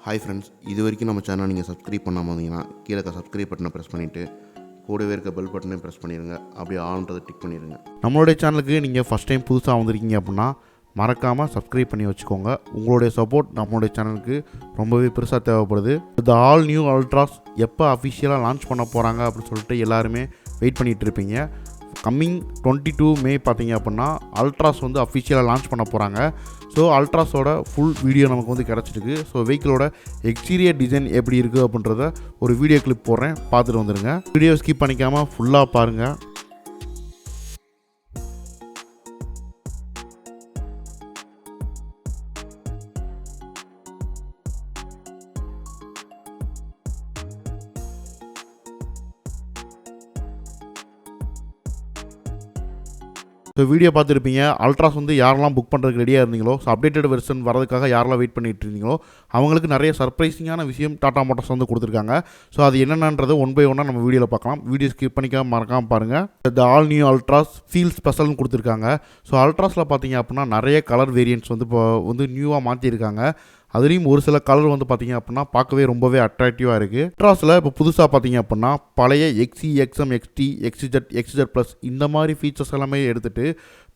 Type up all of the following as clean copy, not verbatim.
Hi friends, இது வரைக்கும் நம்ம சேனல் நீங்கள் சப்ஸ்கிரைப் பண்ணாமல் இருந்தீங்கன்னா கீழே சப்ஸ்கிரைப் பட்டனை ப்ரெஸ் பண்ணிவிட்டு கூடவே இருக்க பெல் பட்டனையும் ப்ரெஸ் பண்ணிடுங்க. அப்படியே ஆல்ன்றதை டிக் பண்ணிடுங்க. நம்மளுடைய சேனலுக்கு நீங்கள் ஃபஸ்ட் டைம் புதுசாக வந்திருக்கீங்க அப்படின்னா மறக்காமல் சப்ஸ்கிரைப் பண்ணி வச்சுக்கோங்க. உங்களுடைய சப்போர்ட் நம்மளுடைய சேனலுக்கு ரொம்பவே பெருசாக தேவைப்படுது. இந்த ஆல் நியூ அல்ட்ராஸ் எப்போ அஃபிஷியலாக லான்ச் பண்ண போகிறாங்க அப்படின்னு சொல்லிட்டு எல்லாருமே வெயிட் பண்ணிகிட்டு இருப்பீங்க. கம்மிங் 22 மே பார்த்தீங்க அப்படின்னா அல்ட்ராஸ் வந்து அஃபிஷியலாக லான்ச் பண்ண போகிறாங்க. ஸோ அல்ட்ராஸோட ஃபுல் வீடியோ நமக்கு வந்து கிடச்சிருக்கு. ஸோ வெஹிக்கிளோட எக்ஸ்டீரியர் டிசைன் எப்படி இருக்குது அப்படின்றத ஒரு வீடியோ கிளிப் போடுறேன், பார்த்துட்டு வந்துடுங்க. வீடியோ ஸ்கிப் பண்ணிக்காமல் ஃபுல்லாக பாருங்கள். ஸோ வீடியோ பார்த்துருப்பீங்க. அல்ட்ராஸ் வந்து யாரெல்லாம் புக் பண்ணுறதுக்கு ரெடியாக இருந்தீங்களோ, ஸோ அப்டேட்டட் வெர்ஷன் வரதுக்காக யாரெல்லாம் வெயிட் பண்ணிட்டு இருந்தீங்களோ அவங்களுக்கு நிறைய சர்ப்ரைசிங்கான விஷயம் டாடா மோட்டார்ஸ் வந்து கொடுத்துருக்காங்க. ஸோ அது என்னென்னன்றது ஒன் பை ஒன்னாக நம்ம வீடியோவில் பார்க்கலாம். வீடியோ ஸ்கிப் பண்ணிக்காம மறக்காமல் பாருங்கள். The all new Altroz feel ஸ்பெஷல்னு கொடுத்துருக்காங்க. ஸோ அல்ட்ராஸில் பார்த்தீங்க அப்படின்னா நிறைய கலர் வேரியன்ட்ஸ் வந்து இப்போ வந்து நியூவாக மாற்றிருக்காங்க. அதுலேயும் ஒரு சில கலர் வந்து பார்த்திங்க அப்படின்னா பார்க்கவே ரொம்பவே அட்ராக்டிவாக இருக்குது. அல்ட்ராஸில் இப்போ புதுசாக பார்த்தீங்க அப்படின்னா பழைய XE, XM, XT, XZ plus இந்த மாதிரி ஃபீச்சர்ஸ் எல்லாமே எடுத்துகிட்டு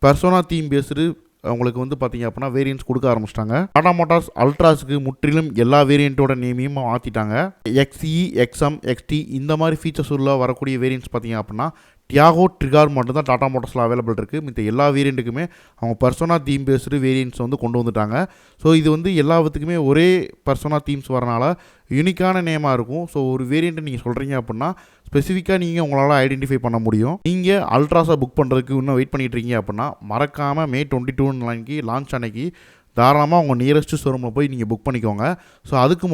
பெர்சோனா தீம் பேஸ்டு அவங்களுக்கு வந்து பார்த்திங்க அப்படின்னா வேரியன்ட்ஸ் கொடுக்க ஆரம்பிச்சிட்டாங்க. டாடா மோட்டார்ஸ் அல்ட்ராஸுக்கு முற்றிலும் எல்லா வேரியண்ட்டோட நேமையும் மாற்றிட்டாங்க. XE, XM, XT இந்த மாதிரி ஃபீச்சர்ஸ் உள்ள வரக்கூடிய வேரியன்ட்ஸ் பார்த்திங்க அப்படின்னா டியாகோ ட்ரிகார் மட்டும் தான் டாடா மோட்டார்ஸில் அவைலபிள் இருக்குது. மித்த எல்லா வேரியண்ட்டுக்குமே அவங்க பர்சோனா தீம் பேஸ்டு வேரியன்ட்ஸ் வந்து கொண்டு வந்துட்டாங்க. ஸோ இது வந்து எல்லாத்துக்குமே ஒரே பர்சோனா தீம்ஸ் வரனால யூனிக்கான நேமாக இருக்கும். ஸோ ஒரு வேரியண்ட்டை நீங்கள் சொல்கிறீங்க அப்படின்னா ஸ்பெசிஃபிக்காக நீங்கள் உங்களால் ஐடென்டிஃபை பண்ண முடியும். நீங்கள் அல்ட்ராஸை புக் பண்ணுறதுக்கு இன்னும் வெயிட் பண்ணிட்டு இருக்கீங்க அப்படின்னா மறக்காமல் May 22 லான்ச் அன்னைக்கு தாராளமாக உங்கள் நியரஸ்ட் ஷோரூமில் போய் நீங்கள் புக் பண்ணிக்கோங்க. ஸோ அதுக்கு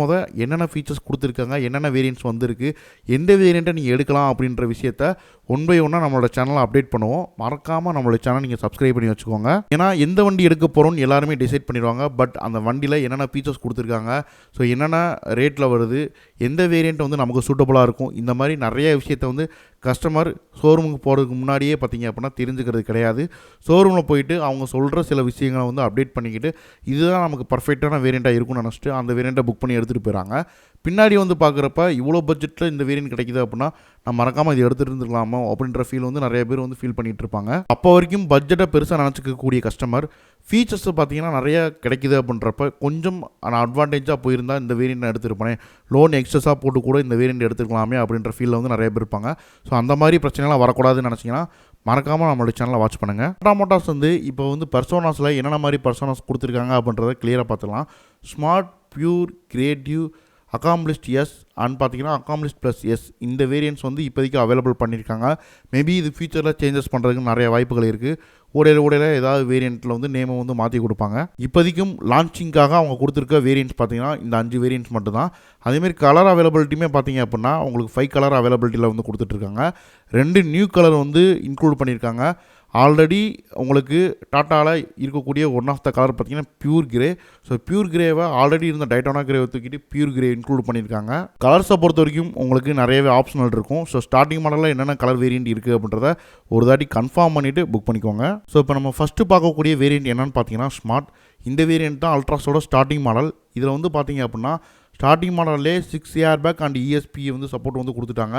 என்னென்ன ஃபீச்சர்ஸ் கொடுத்துருக்காங்க, என்னென்ன வேரியன்ட்ஸ் வந்திருக்கு, எந்த வேரியண்ட்டை நீங்கள் எடுக்கலாம் அப்படின்ற விஷயத்த ஒன் பை ஒன்னாக நம்மளோட சேனலை அப்டேட் பண்ணுவோம். மறக்காமல் நம்மளோட சேனல் நீங்கள் சப்ஸ்கிரைப் பண்ணி வச்சுக்கோங்க. ஏன்னா எந்த வண்டி எடுக்க போகிறோன்னு எல்லாருமே டிசைட் பண்ணிடுவாங்க. பட் அந்த வண்டியில் என்னென்ன ஃபீச்சர்ஸ் கொடுத்துருக்காங்க, ஸோ என்னென்ன ரேட்டில் வருது, எந்த வேரியண்ட் வந்து நமக்கு சூட்டபுளாக இருக்கும், இந்த மாதிரி நிறைய விஷயத்தை வந்து கஸ்டமர் ஷோரூமுக்கு போகிறதுக்கு முன்னாடியே பார்த்தீங்க அப்படின்னா தெரிஞ்சுக்கிறது கிடையாது. ஷோரூமில் போயிட்டு அவங்க சொல்கிற சில விஷயங்களை வந்து அப்டேட் பண்ணிக்கிட்டு இதுதான் நமக்கு பர்ஃபெக்டான வேரியண்ட்டாக இருக்கும்னு நினச்சிட்டு அந்த வேரியண்ட்டை புக் பண்ணி எடுத்துகிட்டு போயிடறாங்க. பின்னாடி வந்து பார்க்குறப்ப இவ்வளோ பட்ஜெட்டில் இந்த வேரியண்ட் கிடைக்குது அப்படின்னா நம்ம மறக்காமல் இது எடுத்துகிட்டு இருந்துக்கலாமோ அப்படின்ற ஃபீல் வந்து நிறைய பேர் வந்து ஃபீல் பண்ணிகிட்டு இருப்பாங்க. அப்போ வரைக்கும் பட்ஜெட்டை பெருசாக நினச்சிக்கக்கூடிய கஸ்டமர் ஃபீச்சர்ஸ் பார்த்தீங்கன்னா நிறைய கிடைக்குது அப்படின்றப்ப கொஞ்சம் அட்வான்டேஜாக போயிருந்தால் இந்த வேரியண்ட் எடுத்துருப்பானே, லோன் எக்ஸஸாக போட்டு கூட இந்த வேரியண்ட் எடுத்துக்கலாமே அப்படின்ற ஃபீலில் வந்து நிறைய பேர் இருப்பாங்க. ஸோ அந்த மாதிரி பிரச்சனைலாம் வரக்கூடாதுன்னு நினச்சிங்கன்னா மறக்காமல் நம்மளோட சேனலை வாட்ச் பண்ணுங்கள். டாடா மோட்டார்ஸ் வந்து இப்போ வந்து பர்சோனாஸில் என்னென்ன மாதிரி பர்சோனாஸ் கொடுத்துருக்காங்க அப்படின்றத கிளியராக பார்த்துக்கலாம். Smart, pure, creative, accomplished S and பார்த்தீங்கன்னா அக்காம்ப்ளிஷ்ட் ப்ளஸ் எஸ் இந்த வேரியன்ட்ஸ் வந்து இப்போதைக்கு அவைலபிள் பண்ணியிருக்காங்க. மேபி இது ஃபியூச்சரில் சேஞ்சஸ் பண்ணுறதுக்கு நிறைய வாய்ப்புகள் இருக்குது. ஓடையில் ஏதாவது வேரியண்ட்டில் வந்து நேமை வந்து மாற்றி கொடுப்பாங்க. இப்போதைக்கும் லான்ச்சிங்காக அவங்க கொடுத்துருக்க வேரியன்ட்ஸ் பார்த்தீங்கன்னா இந்த 5 வேரியன்ட்ஸ் மட்டும் தான். அதேமாதிரி கலர் அவைலபிலிட்டியுமே பார்த்தீங்க அப்படின்னா உங்களுக்கு 5 கலர் அவைலபிலிட்டியில் வந்து கொடுத்துட்ருக்காங்க. 2 நியூ கலர் வந்து இன்க்ளூட் பண்ணியிருக்காங்க. ஆல்ரெடி உங்களுக்கு டாட்டாவில் இருக்கக்கூடிய ஒன் ஆஃப் த கலர் பார்த்தீங்கன்னா பியூர் கிரே. ஸோ பியூர் கிரேவை ஆல்ரெடி இருந்த டைட்டானா கிரேவை தூக்கிட்டு பியூர் கிரே இன்க்ளூட் பண்ணியிருக்காங்க. கலர்ஸை பொறுத்த வரைக்கும் உங்களுக்கு நிறையவே ஆப்ஷனல் இருக்கும். ஸோ ஸ்டார்டிங் மாடலில் என்னென்ன கலர் வேரியண்ட் இருக்குது அப்படின்றத ஒரு தாட்டி கன்ஃபார்ம் பண்ணிவிட்டு புக் பண்ணிக்கோங்க. ஸோ இப்போ நம்ம ஃபஸ்ட்டு பார்க்கக்கூடிய வேரியண்ட் என்னென்னு பார்த்தீங்கன்னா ஸ்மார்ட். இந்த வேரியண்ட் தான் அல்ட்ராஸோட ஸ்டார்டிங் மாடல். இதில் வந்து பார்த்தீங்க அப்படின்னா ஸ்டார்டிங் மாடல்லே 6 ஏர் பேக் அண்ட் ESP வந்து சப்போர்ட் வந்து கொடுத்துட்டாங்க.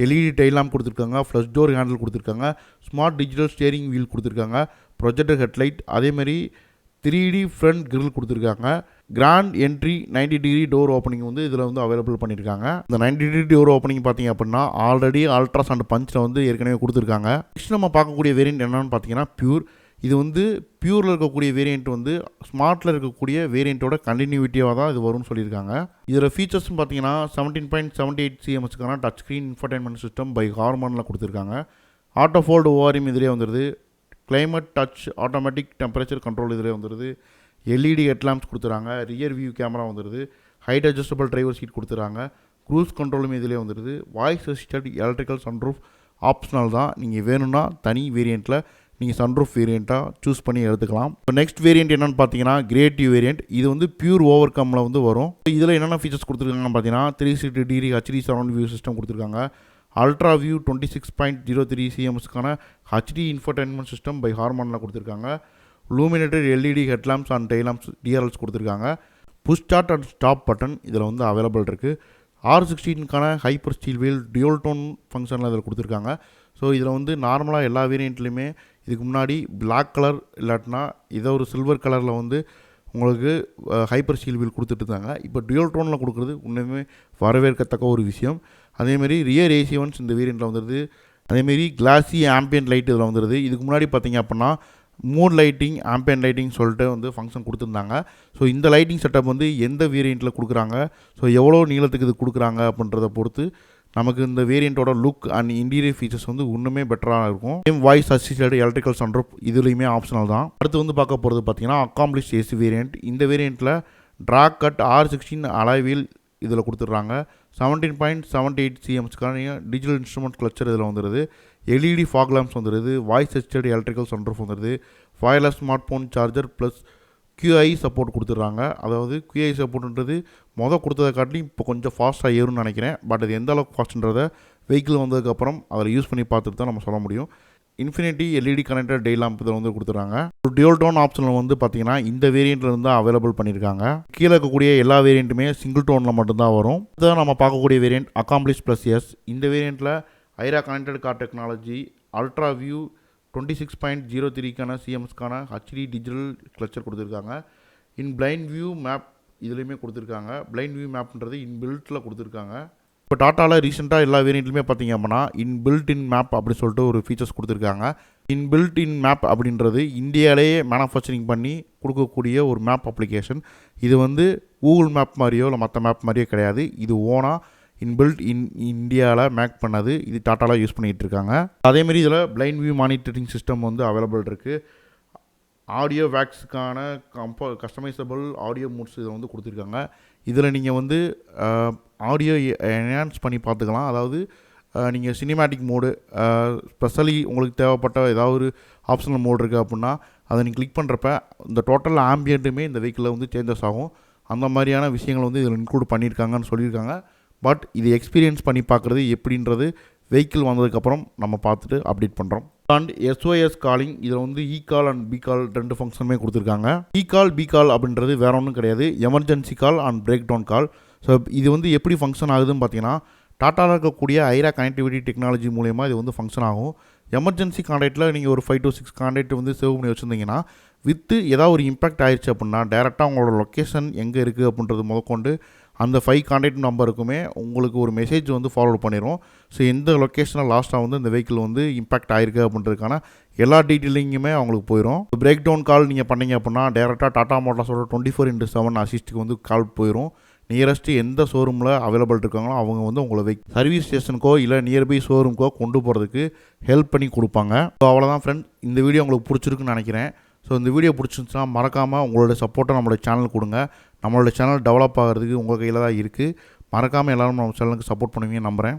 LED டைல் லேம்ப் கொடுத்துருக்காங்க, ஃப்ளஷ் டோர் ஹேண்டில் கொடுத்துருக்காங்க, ஸ்மார்ட் டிஜிட்டல் ஸ்டியரிங் வீல் கொடுத்துருக்காங்க, ப்ரொஜெக்டர் ஹெட்லைட், அதேமாதிரி 3D ஃப்ரண்ட் கிரில் கொடுத்துருக்காங்க. Grand entry 90 degree door opening வந்து இதில் வந்து அவைலபிள் பண்ணியிருக்காங்க. இந்த 90 டிகிரி டோர் ஓப்பனிங் பார்த்தீங்க அப்படின்னா ஆல்ரெடி அல்ட்ராஸ் அண்ட் பஞ்சில் வந்து ஏற்கனவே கொடுத்துருக்காங்க. நெக்ஸ்ட் நம்ம பார்க்கக்கூடிய வேரியண்ட் என்னென்னு பார்த்தீங்கன்னா பியூர். இது வந்து பியூரில் இருக்கக்கூடிய வேரியண்ட் வந்து ஸ்மார்ட்டில் இருக்கக்கூடிய வேரியண்ட்டோட கண்டினியூட்டியாக தான் இது வரும்னு சொல்லியிருக்காங்க. இதில் ஃபீச்சர்ஸ்னு பார்த்தீங்கன்னா 17.78 cmக்கான touch screen infotainment system by ஹார்மோனில் கொடுத்துருக்காங்க. ஆட்டோ ஃபோல்டு ORM இதிலே வந்துடுது. Climate touch automatic temperature control இதிலே வந்துடுது. LED ஹெட்லாம்ப்ஸ் கொடுத்துறாங்க. ரியர் வியூ கேமரா வந்துடுது. ஹைட் அட்ஜஸ்டபிள் டிரைவர் சீட் கொடுத்துறாங்க. க்ரூஸ் கண்ட்ரோலுமே இதிலே வந்துடுது. Voice assisted electrical sunroof optional தான். நீங்கள் வேணும்னா தனி வேரியண்ட்டில் நீங்கள் சன்ரூஃப் வேரியண்ட்டாக சூஸ் பண்ணி எடுத்துக்கலாம். இப்போ நெக்ஸ்ட் வேரியண்ட் என்னென்னு பார்த்தீங்கன்னா கிரியேட்டிவ் வேரியண்ட். இது வந்து பியூர் ஓவர் கம்மில் வந்து வரும். இதில் என்னென்ன ஃபீச்சர்ஸ் கொடுத்துருக்காங்கன்னு பார்த்தீங்கன்னா 360 degree HD surround view system கொடுத்துருக்காங்க. அல்ட்ரா வியூ 26.03 cmக்கான HD இன்ஃபர்டைன்மெண்ட் சிஸ்டம் பை ஹார்மோனில் கொடுத்துருக்காங்க. Illuminated LED headlamps and taillamps DRLs கொடுத்துருக்காங்க. Push start and stop button இதில் வந்து அவைலபிள் இருக்குது. R16க்கான hyper steel wheel dual tone ஃபங்க்ஷனில் இதில் கொடுத்துருக்காங்க. ஸோ இதில் வந்து நார்மலாக எல்லா வேரியண்ட்லேயுமே இதுக்கு முன்னாடி பிளாக் கலர் இல்லாட்டினா ஏதோ ஒரு சில்வர் கலரில் வந்து உங்களுக்கு ஹைப்பர் ஸ்டீல் வீல் கொடுத்துட்டு இருந்தாங்க. இப்போ டியூல் டோனில் கொடுக்குறது இன்னுமே வரவேற்கத்தக்க ஒரு விஷயம். அதேமாரி ரியர் ஏசிவன்ஸ் இந்த வேரியண்ட்டில் வந்துடுது. அதேமாரி கிளாஸி ஆம்பியன்ட் லைட் இதில் வந்துடுது. இதுக்கு முன்னாடி பார்த்தீங்க அப்படின்னா மூட் லைட்டிங் ஆம்பியன்ட் லைட்டிங் சொல்லிட்டு வந்து ஃபங்க்ஷன் கொடுத்துருந்தாங்க. ஸோ இந்த லைட்டிங் செட்டப் வந்து எந்த வேரியண்ட்டில் கொடுக்குறாங்க, ஸோ எவ்வளோ நீளத்துக்கு இது கொடுக்குறாங்க அப்படின்றத பொறுத்து நமக்கு இந்த வேரியண்ட்டோட லுக் அண்ட் இன்டீரியர் ஃபீச்சர்ஸ் வந்து இன்னுமே பெட்டராக இருக்கும். Same voice assisted electrical sunroof இதுலேயுமே ஆப்ஷனல் தான். அடுத்து வந்து பார்க்க போகிறது பார்த்தீங்கன்னா அக்காம்ப்ளிஷ் ஏசி வேரியண்ட். இந்த வேரியண்ட்டில் track cut R16 alloy wheel இதில் கொடுத்துட்றாங்க. 17.78 cmஸ்க்கான டிஜிட்டல் இன்ஸ்ட்ருமெண்ட் கிளச்சர் இதில் வந்துடுது. LED ஃபாக் லேம்ப்ஸ் வந்துடுது. வாய்ஸ் அசிஸ்டட் எலக்ட்ரிக்கல் சன்ரூஃப் வந்துடுது. Wireless smart phone charger plus QI support கொடுத்துட்றாங்க. அதாவது QI சப்போர்ட்ன்றது கொடுத்ததை காட்டிலும் இப்போ கொஞ்சம் ஃபாஸ்ட்டாக ஏறும்னு நினைக்கிறேன். பட் அது எந்த அளவுக்கு ஃபாஸ்ட்ன்றதை வெஹிக்கிள் வந்ததுக்கப்புறம் அதில் யூஸ் பண்ணி பார்த்துட்டு தான் நம்ம சொல்ல முடியும். இன்ஃபினிட்டி LED கனெக்டட் டே லேம்ப் இதில் வந்து கொடுத்துட்றாங்க. ஒரு டியூல் டோன் ஆப்ஷனில் வந்து பார்த்தீங்கன்னா இந்த வேரியண்ட்டில் இருந்து அவைலபிள் பண்ணியிருக்காங்க. கீழே இருக்கக்கூடிய எல்லா வேரியண்ட்டுமே சிங்கிள் டோனில் மட்டும்தான் வரும். இதான் நம்ம பார்க்கக்கூடிய வேரியண்ட் அக்காம்ப்ளிஷ் ப்ளஸ் எஸ். இந்த வேரியண்ட்டில் iRA connected car technology, ultra view 26.03க்கான சிஎம்ஸ்க்கான HD டிஜிட்டல் கிளச்சர் கொடுத்துருக்காங்க. இன் பிளைண்ட் வியூ மேப் இதுலேயுமே கொடுத்துருக்காங்க. பிளைண்ட் வியூ மேப்ன்றது இன்பில்ட்டில் கொடுத்துருக்காங்க. இப்போ டாட்டாவில் ரீசெண்டாக எல்லா வேரியண்ட்லையுமே பார்த்தீங்க அப்படின்னா இன்பில்ட் இன் மேப் அப்படின்னு சொல்லிட்டு ஒரு ஃபீச்சர்ஸ் கொடுத்துருக்காங்க. இன்பில்ட் இன் மேப் அப்படின்றது இந்தியாவிலேயே மேனுஃபேக்சரிங் பண்ணி கொடுக்கக்கூடிய ஒரு மேப் அப்ளிகேஷன். இது வந்து கூகுள் மேப் மாதிரியோ இல்லை மற்ற மேப் மாதிரியோ கிடையாது. இது ஓனாக இன்பில்ட் இந்தியாவில் மேக் பண்ணது. இது டாட்டாவில் யூஸ் பண்ணிகிட்டு இருக்காங்க. அதேமாரி இதில் பிளைண்ட் வியூ மானிட்டரிங் சிஸ்டம் வந்து அவைலபிள் இருக்குது. ஆடியோ வேக்ஸுக்கான கஸ்டமைசபிள் ஆடியோ மூட்ஸ் இதை வந்து கொடுத்துருக்காங்க. இதில் நீங்கள் வந்து ஆடியோ என்ஹான்ஸ் பண்ணி பார்த்துக்கலாம். அதாவது நீங்கள் சினிமேட்டிக் மோடு ஸ்பெஷலி உங்களுக்கு தேவைப்பட்ட ஏதாவது ஒரு ஆப்ஷனல் மோடு இருக்குது அப்படின்னா அதை நீங்கள் கிளிக் பண்ணுறப்ப இந்த டோட்டல் ஆம்பியண்ட்டுமே இந்த வெஹிக்கிளில் வந்து சேஞ்சஸ் ஆகும். அந்த மாதிரியான விஷயங்கள் வந்து இதில் இன்க்ளூட் பண்ணியிருக்காங்கன்னு சொல்லியிருக்காங்க. பட் இது எக்ஸ்பீரியன்ஸ் பண்ணி பார்க்குறது எப்படின்றது வெஹிக்கிள் வந்ததுக்கப்புறம் நம்ம பார்த்துட்டு அப்டேட் பண்ணுறோம். அண்ட் SOS காலிங் இதில் வந்து கால் அண்ட் கால் ரெண்டு ஃபங்க்ஷனுமே கொடுத்துருக்காங்க. கால் அப்படின்றது வேற ஒன்றும் கிடையாது, emergency call and breakdown call. So இது வந்து எப்படி ஃபங்க்ஷன் ஆகுதுன்னு பார்த்தீங்கன்னா டாட்டாவில் இருக்கக்கூடிய ஐரா கனெக்டிவிட்டி டெக்னாலஜி மூலயமா இது வந்து ஃபங்க்ஷன் ஆகும். எமர்ஜென்சி கான்டாக்டில் நீங்கள் ஒரு 5 to 6 கான்டாக்ட் வந்து சேவ் பண்ணி வச்சுருந்தீங்கன்னா வித்து ஏதாவது ஒரு இம்பாக்ட் ஆயிடுச்சு அப்படின்னா டேரெக்டாக உங்களோட லொக்கேஷன் எங்கே இருக்குது அப்படின்றது முதற்கொண்டு அந்த 5 கான்டாக்ட் நம்பருக்குமே உங்களுக்கு ஒரு மெசேஜ் வந்து ஃபார்வர்ட் பண்ணிடும். ஸோ எந்த லொக்கேஷனில் லாஸ்ட்டாக வந்து இந்த வெஹிக்கிள் வந்து இம்பாக்ட் ஆகிருக்கு அப்படின்றதுக்கான எல்லா டீட்டெயிலிங்குமே அவங்களுக்கு போயிடும். பிரேக் டவுன் கால் நீங்கள் பண்ணிங்க அப்படின்னா டேரெக்டாக டாடா மோட்டார்ஸோட 24/7 அசிஸ்ட்டுக்கு வந்து கால் போயிடும். நியரஸ்ட்டு எந்த ஷோரூமில் அவைலபிள் இருக்காங்களோ அவங்க வந்து உங்களை சர்வீஸ் ஸ்டேஷனுக்கோ இல்லை நியர்பை ஷோரூமுக்கோ கொண்டு போகிறதுக்கு ஹெல்ப் பண்ணி கொடுப்பாங்க. ஸோ அவ்வளோதான் ஃப்ரெண்ட், இந்த வீடியோ உங்களுக்கு பிடிச்சிருக்குன்னு நினைக்கிறேன். ஸோ இந்த வீடியோ பிடிச்சிருந்துச்சுன்னா மறக்காமல் உங்களோட சப்போர்ட்டை நம்மளோட சேனல் கொடுங்க. நம்மளோட சேனல் டெவலப் ஆகிறதுக்கு உங்கள் கையில் தான் இருக்குது. மறக்காமல் எல்லோரும் நம்ம சேனலுக்கு சப்போர்ட் பண்ணுவீங்கன்னு நம்புகிறேன்.